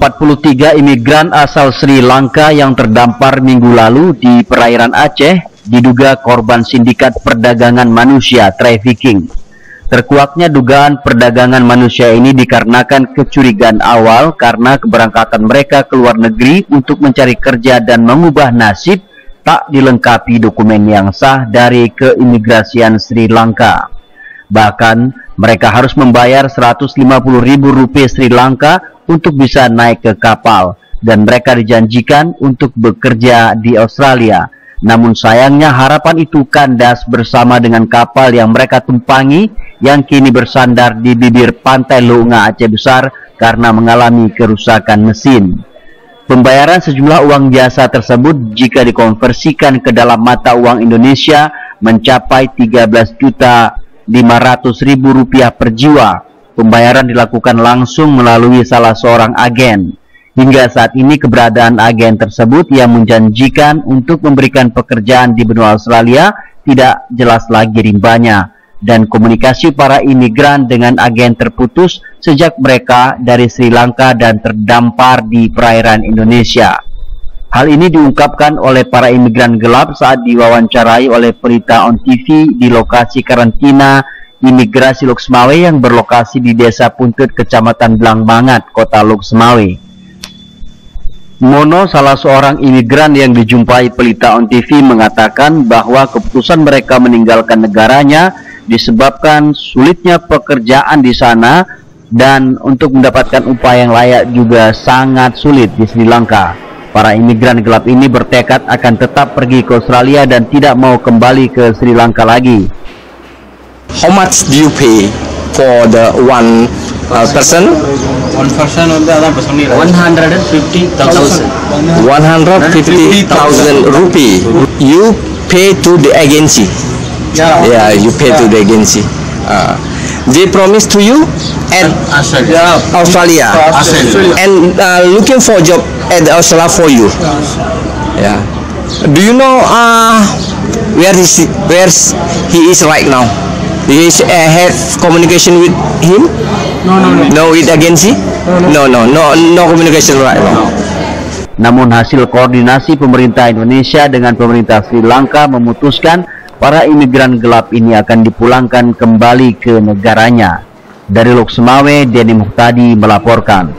43 imigran asal Sri Lanka yang terdampar minggu lalu di perairan Aceh diduga korban sindikat perdagangan manusia trafficking. Terkuaknya dugaan perdagangan manusia ini dikarenakan kecurigaan awal karena keberangkatan mereka ke luar negeri untuk mencari kerja dan mengubah nasib tak dilengkapi dokumen yang sah dari keimigrasian Sri Lanka. Bahkan mereka harus membayar Rp150.000 Sri Lanka untuk bisa naik ke kapal, dan mereka dijanjikan untuk bekerja di Australia. Namun sayangnya harapan itu kandas bersama dengan kapal yang mereka tumpangi yang kini bersandar di bibir pantai Lunga Aceh Besar karena mengalami kerusakan mesin. Pembayaran sejumlah uang jasa tersebut jika dikonversikan ke dalam mata uang Indonesia mencapai Rp13.500.000 per jiwa. Pembayaran dilakukan langsung melalui salah seorang agen. Hingga saat ini keberadaan agen tersebut yang menjanjikan untuk memberikan pekerjaan di benua Australia tidak jelas lagi rimbanya. Dan komunikasi para imigran dengan agen terputus sejak mereka dari Sri Lanka dan terdampar di perairan Indonesia. Hal ini diungkapkan oleh para imigran gelap saat diwawancarai oleh Pelita On TV di lokasi karantina imigrasi Lok Semawe yang berlokasi di Desa Puntut, Kecamatan Blangmangat, Kota Lok Semawe. Mono, salah seorang imigran yang dijumpai Pelita On TV, mengatakan bahwa keputusan mereka meninggalkan negaranya disebabkan sulitnya pekerjaan di sana dan untuk mendapatkan upah yang layak juga sangat sulit di Sri Lanka. Para imigran gelap ini bertekad akan tetap pergi ke Australia dan tidak mau kembali ke Sri Lanka lagi. How much do you pay for the one person? One person on the other person. 150,000 rupee. You pay to the agency. Yeah, you pay to the agency. They promise to you at Australia. And looking for job at Australia for you. Yeah. Do you know where he is right now? Do you have communication with him? No, with agency? No communication right now. Namun hasil koordinasi pemerintah Indonesia dengan pemerintah Sri Lanka memutuskan para imigran gelap ini akan dipulangkan kembali ke negaranya. Dari Lok Semawe, Denny Muhtadi melaporkan.